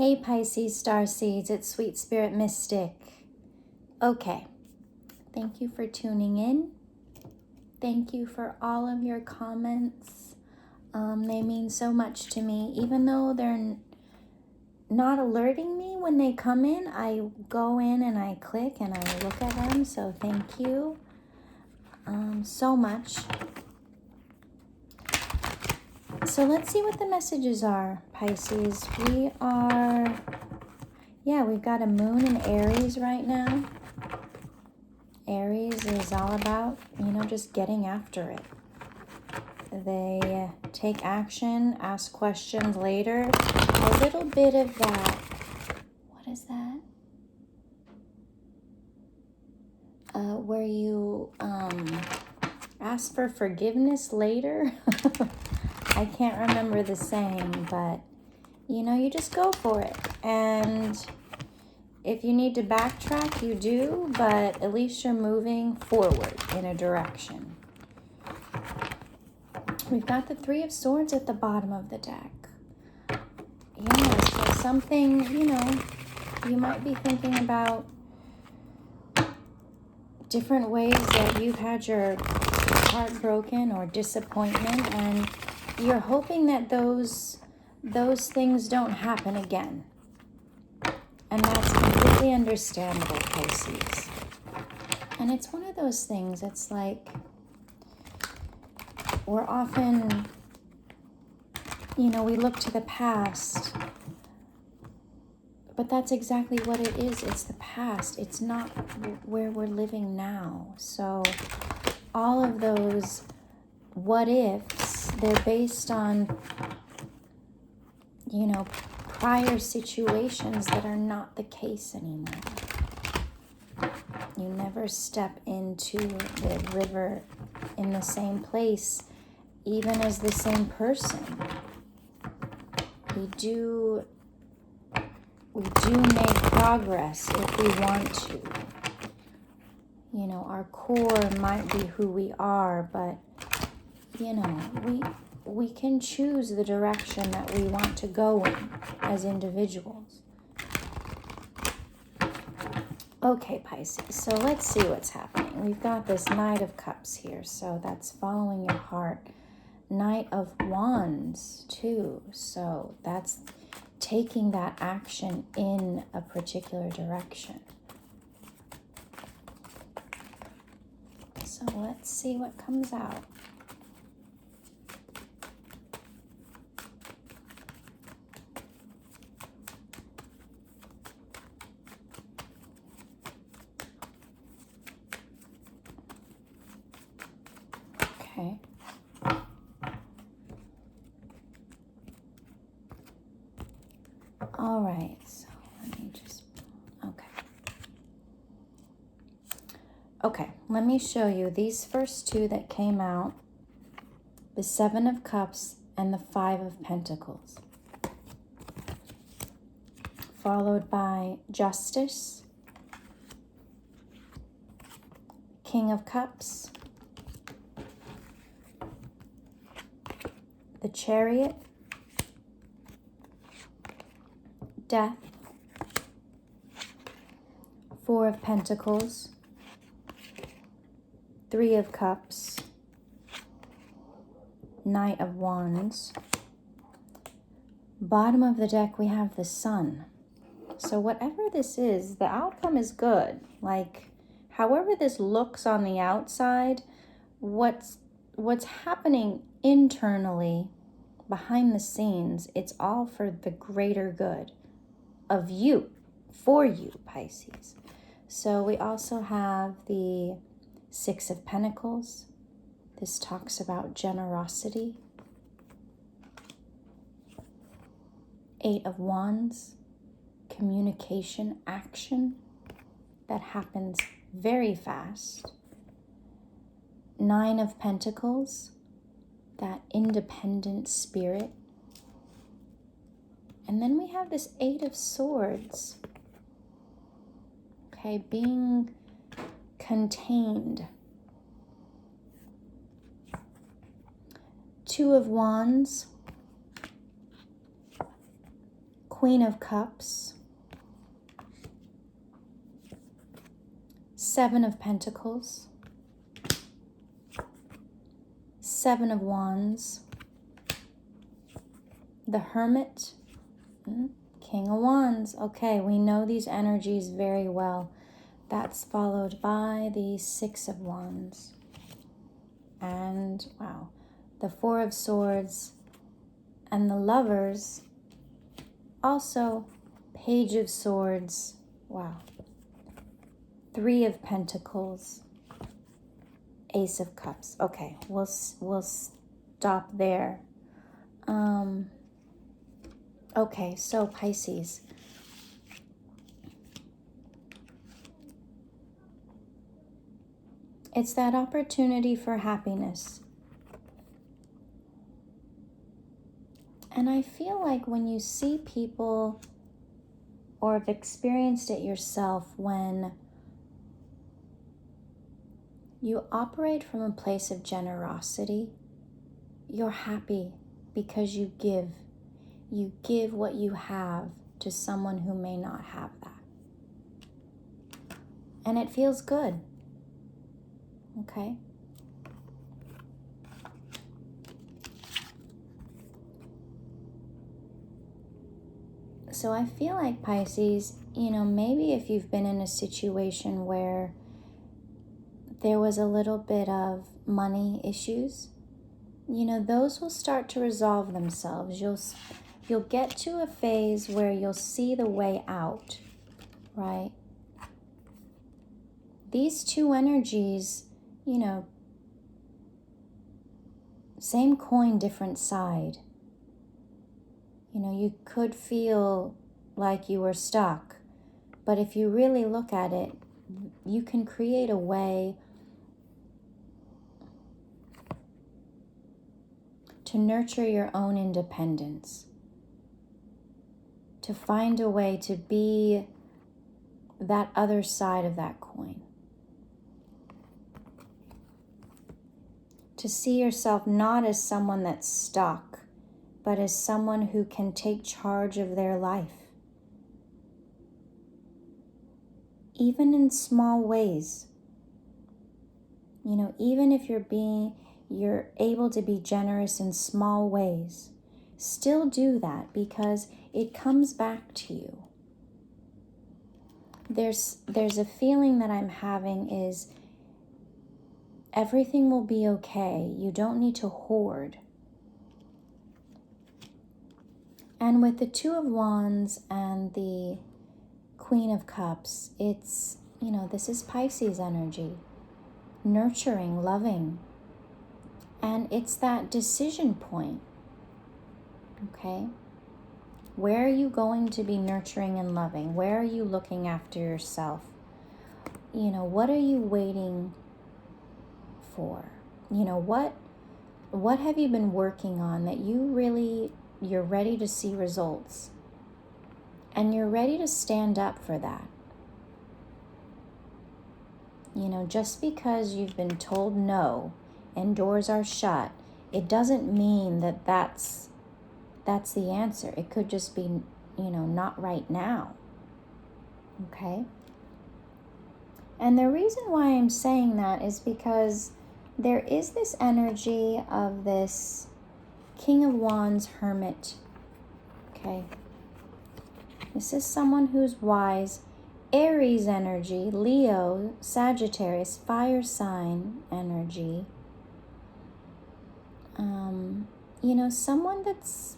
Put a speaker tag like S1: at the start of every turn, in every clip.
S1: Hey Pisces Starseeds, it's Sweet Spirit Mystic. Okay, thank you for tuning in. Thank you for all of your comments. They mean so much to me. Even though they're not alerting me when they come in, I go in and I click and I look at them. So thank you so much. So let's see what the messages are, Pisces. We've got a moon in Aries right now. Aries is all about, just getting after it. They take action, ask questions later. A little bit of that. What is that? Where you ask for forgiveness later. I can't remember the saying, but you just go for it. And if you need to backtrack, you do, but at least you're moving forward in a direction. We've got the Three of Swords at the bottom of the deck. Yeah, so something, you might be thinking about different ways that you've had your heart broken or disappointment, and you're hoping that those things don't happen again. And that's completely understandable, Pisces. And it's one of those things, it's like we're often, we look to the past, but that's exactly what it is. It's the past. It's not where we're living now. So all of those what ifs, they're based on, prior situations that are not the case anymore. You never step into the river in the same place, even as the same person. We do make progress if we want to. Our core might be who we are, but, we can choose the direction that we want to go in as individuals. Okay, Pisces, so let's see what's happening. We've got this Knight of Cups here, so that's following your heart. Knight of Wands, too, so that's taking that action in a particular direction. So let's see what comes out. Okay. All right, so let me just, okay, let me show you these first two that came out, the Seven of Cups and the Five of Pentacles, followed by Justice, King of Cups, the Chariot, Death, Four of Pentacles, Three of Cups, Knight of Wands. Bottom of the deck, we have the Sun. So whatever this is, the outcome is good. Like, however this looks on the outside, what's happening internally, behind the scenes, it's all for the greater good of you, for you, Pisces. So we also have the Six of Pentacles. This talks about generosity. Eight of Wands, communication, action that happens very fast. Nine of Pentacles, that independent spirit. And then we have this Eight of Swords. Okay, being contained. Two of Wands, Queen of Cups, 7 of Pentacles, 7 of Wands, the Hermit, King of Wands. Okay, we know these energies very well. That's followed by the 6 of Wands. And, wow, the 4 of Swords and the Lovers. Also, Page of Swords. Wow. 3 of Pentacles. Ace of Cups. Okay, we'll stop there. Okay, so Pisces. It's that opportunity for happiness. And I feel like when you see people, or have experienced it yourself, when you operate from a place of generosity, you're happy because you give. You give what you have to someone who may not have that. And it feels good. Okay? So I feel like Pisces, maybe if you've been in a situation where there was a little bit of money issues, those will start to resolve themselves. You'll get to a phase where you'll see the way out, right? These two energies, same coin, different side. You could feel like you were stuck, but if you really look at it, you can create a way to nurture your own independence, to find a way to be that other side of that coin, to see yourself not as someone that's stuck, but as someone who can take charge of their life, even in small ways. Even if you're able to be generous in small ways, still do that, because it comes back to you. There's a feeling that I'm having is everything will be okay. You don't need to hoard. And with the 2 of Wands and the Queen of Cups, it's, this is Pisces energy. Nurturing, loving. And it's that decision point. Okay? Where are you going to be nurturing and loving? Where are you looking after yourself? What are you waiting for? What have you been working on that you're ready to see results? And you're ready to stand up for that. Just because you've been told no and doors are shut, it doesn't mean that that's the answer. It could just be, not right now. Okay? And the reason why I'm saying that is because there is this energy of this King of Wands, Hermit. Okay? This is someone who's wise. Aries energy, Leo, Sagittarius, fire sign energy. Someone that's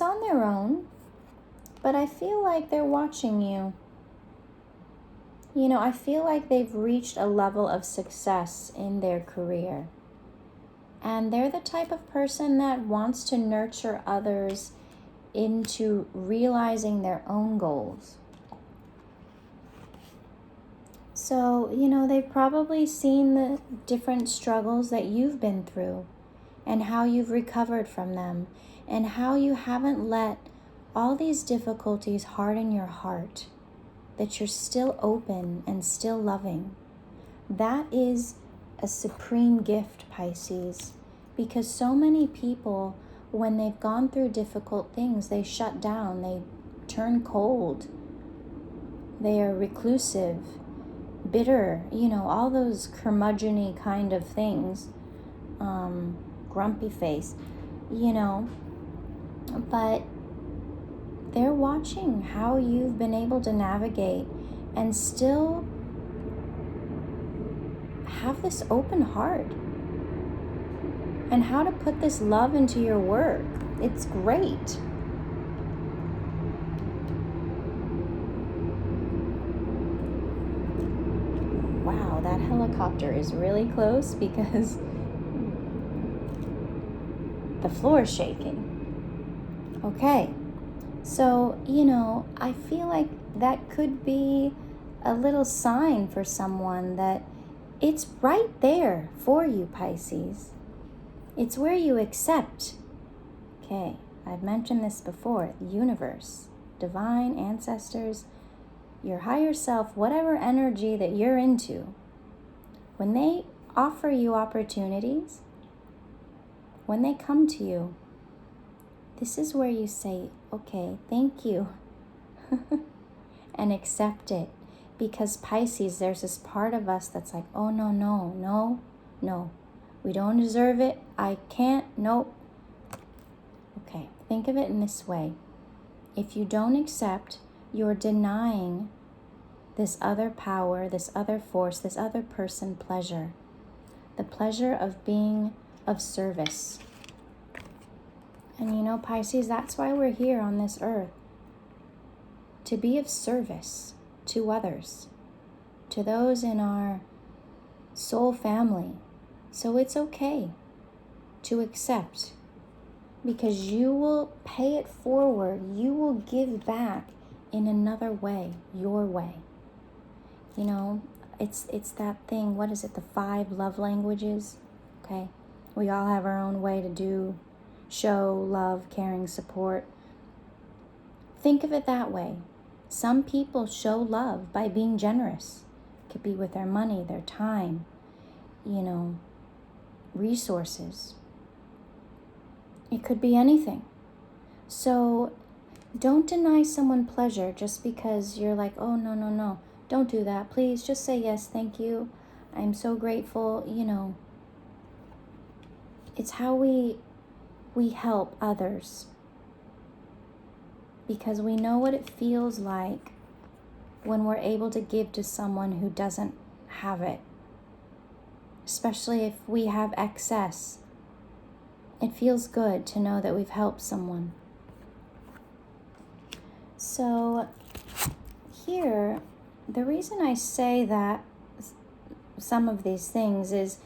S1: on their own, but I feel like they're watching you. I feel like they've reached a level of success in their career. And they're the type of person that wants to nurture others into realizing their own goals. So, they've probably seen the different struggles that you've been through and how you've recovered from them and how you haven't let all these difficulties harden your heart, that you're still open and still loving. That is a supreme gift, Pisces, because so many people when they've gone through difficult things, they shut down, they turn cold, they are reclusive, bitter, all those curmudgeon-y kind of things, grumpy face, but they're watching how you've been able to navigate and still have this open heart and how to put this love into your work. It's great. Wow, that helicopter is really close because the floor is shaking. Okay, so, I feel like that could be a little sign for someone that it's right there for you, Pisces. It's where you accept. Okay, I've mentioned this before. The universe, divine, ancestors, your higher self, whatever energy that you're into, when they offer you opportunities, when they come to you, this is where you say, okay, thank you, and accept it. Because Pisces, there's this part of us that's like, oh, no, we don't deserve it, I can't, nope. Okay, think of it in this way. If you don't accept, you're denying this other power, this other force, this other person pleasure. The pleasure of being of service. And Pisces, that's why we're here on this earth. To be of service to others, to those in our soul family. So it's okay to accept, because you will pay it forward. You will give back in another way, your way. It's that thing, what is it, the 5 love languages? Okay, we all have our own way to show love, caring, support. Think of it that way. Some people show love by being generous. It could be with their money, their time, resources. It could be anything. So don't deny someone pleasure just because you're like, oh, no. Don't do that. Please just say yes, thank you. I'm so grateful. It's how we help others. Because we know what it feels like when we're able to give to someone who doesn't have it. Especially if we have excess. It feels good to know that we've helped someone. So here, the reason I say that some of these things is,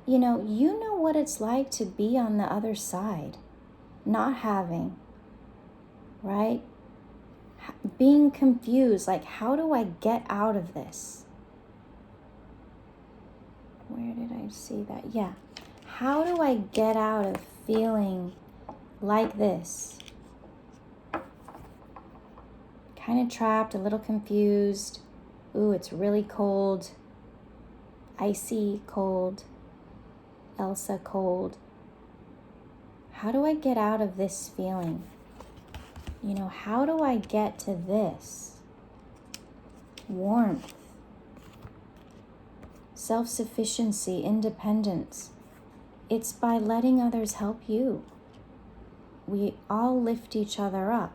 S1: you know what it's like to be on the other side, not having, right? Being confused, like, how do I get out of this? Where did I see that? Yeah. How do I get out of feeling like this? Kind of trapped, a little confused. Ooh, it's really cold. Icy cold. Elsa cold. How do I get out of this feeling? How do I get to this? Warmth. Self-sufficiency, independence. It's by letting others help you. We all lift each other up.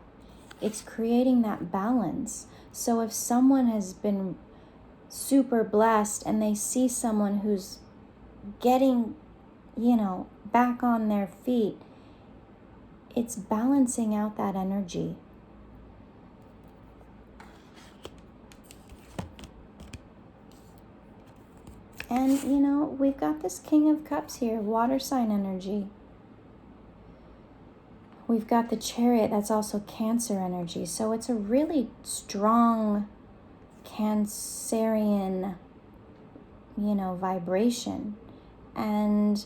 S1: It's creating that balance. So if someone has been super blessed and they see someone who's getting, back on their feet, it's balancing out that energy. And, we've got this King of Cups here, water sign energy. We've got the Chariot, that's also Cancer energy. So it's a really strong Cancerian, vibration. And,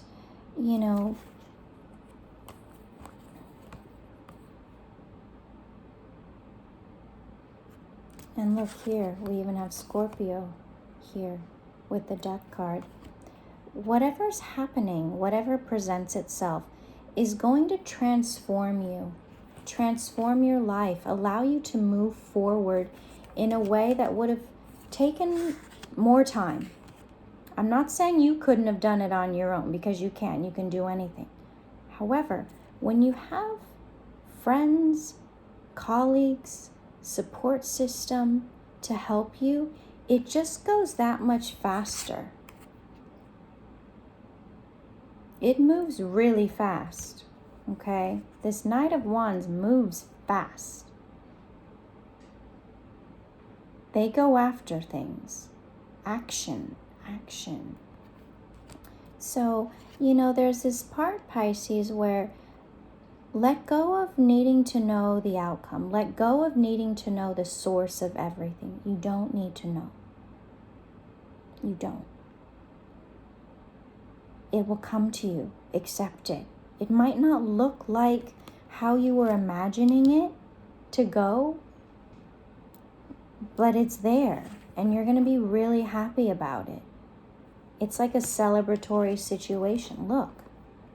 S1: and look here, we even have Scorpio here with the Death card. Whatever's happening, whatever presents itself, is going to transform you, transform your life, allow you to move forward in a way that would have taken more time. I'm not saying you couldn't have done it on your own, because you can do anything. However, when you have friends, colleagues, support system to help you, it just goes that much faster. It moves really fast, okay? This Knight of Wands moves fast. They go after things. Action. So, there's this part, Pisces, where let go of needing to know the outcome. Let go of needing to know the source of everything. You don't need to know. You don't. It will come to you. Accept it. It might not look like how you were imagining it to go, but it's there, and you're going to be really happy about it. It's like a celebratory situation. Look,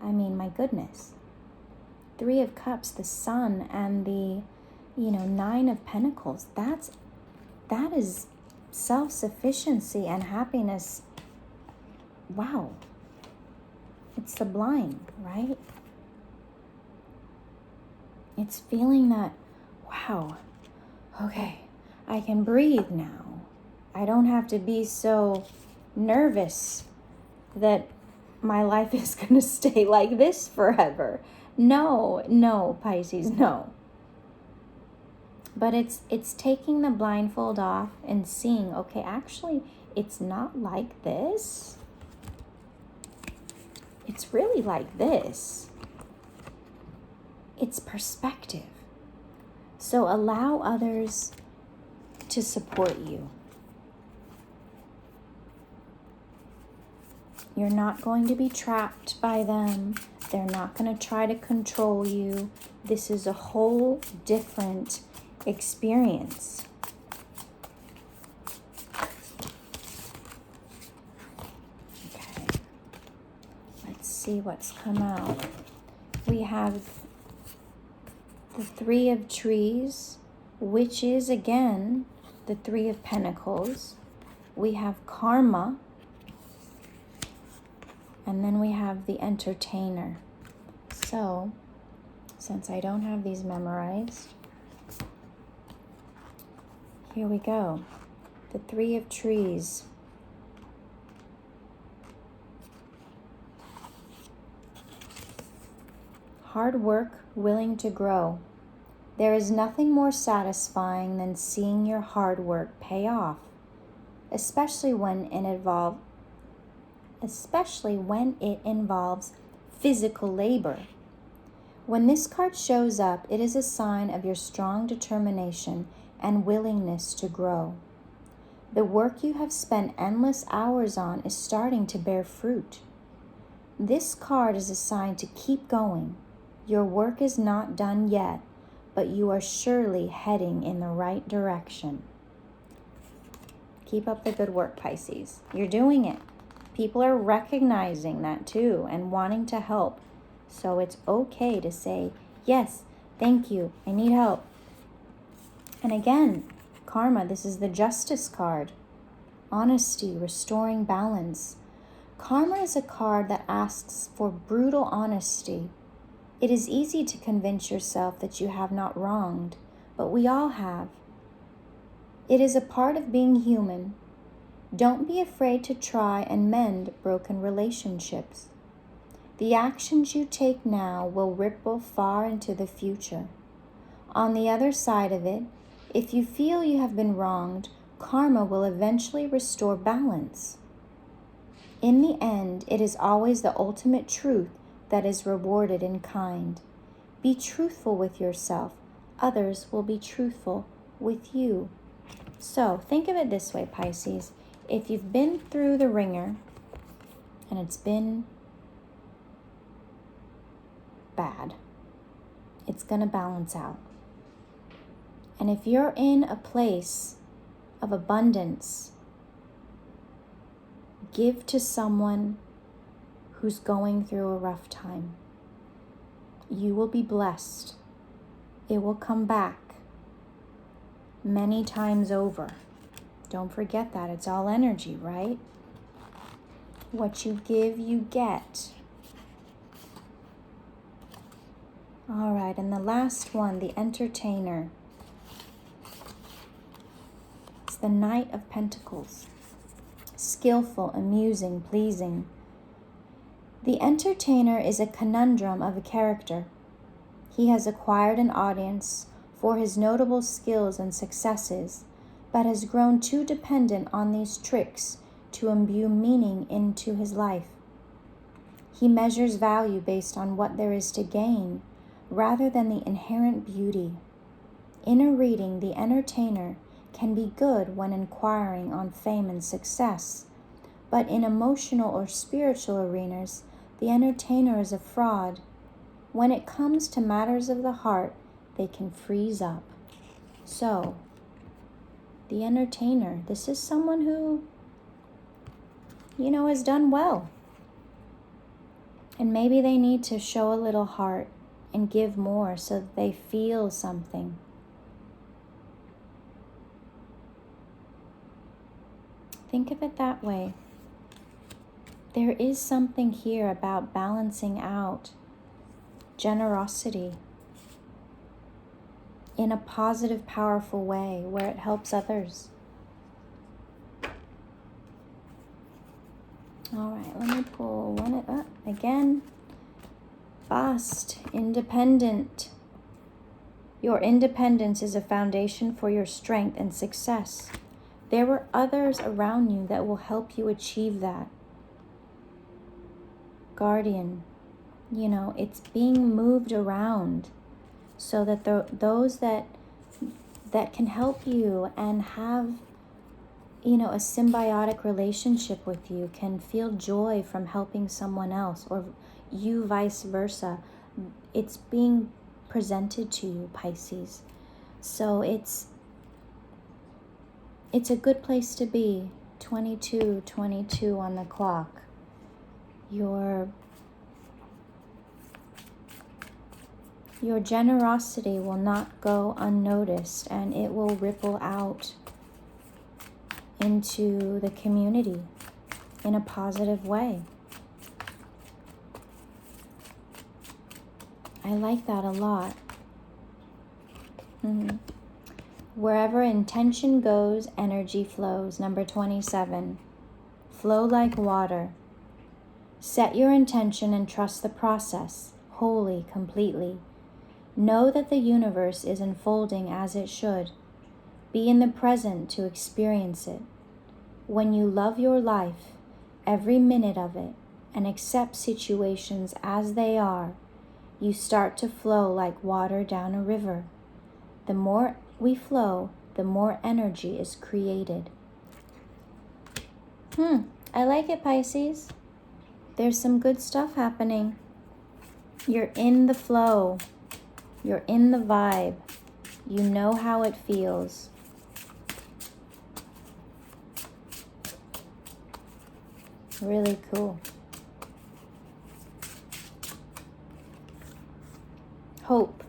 S1: my goodness. 3 of Cups, the Sun, and the, 9 of Pentacles. That is self-sufficiency and happiness. Wow. It's sublime, right? It's feeling that, wow, okay, I can breathe now. I don't have to be so nervous that my life is going to stay like this forever. No, Pisces, no. But it's taking the blindfold off and seeing, okay, actually, it's not like this. It's really like this. It's perspective. So allow others to support you. You're not going to be trapped by them. They're not going to try to control you. This is a whole different experience. Okay. Let's see what's come out. We have the 3 of Trees, which is, again, the 3 of Pentacles. We have Karma. And then we have the Entertainer. So, since I don't have these memorized, here we go. The 3 of Trees. Hard work, willing to grow. There is nothing more satisfying than seeing your hard work pay off, especially when it involves physical labor. When this card shows up, it is a sign of your strong determination and willingness to grow. The work you have spent endless hours on is starting to bear fruit. This card is a sign to keep going. Your work is not done yet, but you are surely heading in the right direction. Keep up the good work, Pisces. You're doing it. People are recognizing that too and wanting to help. So it's okay to say, yes, thank you, I need help. And again, Karma, this is the Justice card. Honesty, restoring balance. Karma is a card that asks for brutal honesty. It is easy to convince yourself that you have not wronged, but we all have. It is a part of being human. Don't be afraid to try and mend broken relationships. The actions you take now will ripple far into the future. On the other side of it, if you feel you have been wronged, karma will eventually restore balance. In the end, it is always the ultimate truth that is rewarded in kind. Be truthful with yourself. Others will be truthful with you. So think of it this way, Pisces. If you've been through the ringer and it's been bad, it's going to balance out. And if you're in a place of abundance, give to someone who's going through a rough time. You will be blessed. It will come back many times over. Don't forget that. It's all energy, right? What you give, you get. All right, and the last one, the entertainer. It's the Knight of Pentacles. Skillful, amusing, pleasing. The entertainer is a conundrum of a character. He has acquired an audience for his notable skills and successes, but has grown too dependent on these tricks to imbue meaning into his life. He measures value based on what there is to gain, rather than the inherent beauty. In a reading, the entertainer can be good when inquiring on fame and success, but in emotional or spiritual arenas, the entertainer is a fraud. When it comes to matters of the heart, they can freeze up. So, the entertainer, this is someone who, has done well. And maybe they need to show a little heart and give more so that they feel something. Think of it that way. There is something here about balancing out generosity in a positive, powerful way where it helps others. All right, let me pull one up again. Bust, independent. Your independence is a foundation for your strength and success. There are others around you that will help you achieve that. Guardian, it's being moved around so that those that can help you and have, a symbiotic relationship with you can feel joy from helping someone else, or you vice versa. It's being presented to you, Pisces. So it's a good place to be. 22:22 on the clock. Your generosity will not go unnoticed, and it will ripple out into the community in a positive way. I like that a lot. Wherever intention goes, energy flows. Number 27. Flow like water. Set your intention and trust the process, wholly, completely. Know that the universe is unfolding as it should. Be in the present to experience it. When you love your life, every minute of it, and accept situations as they are, you start to flow like water down a river. The more we flow, the more energy is created. I like it, Pisces. There's some good stuff happening. You're in the flow. You're in the vibe. You know how it feels. Really cool. Hope.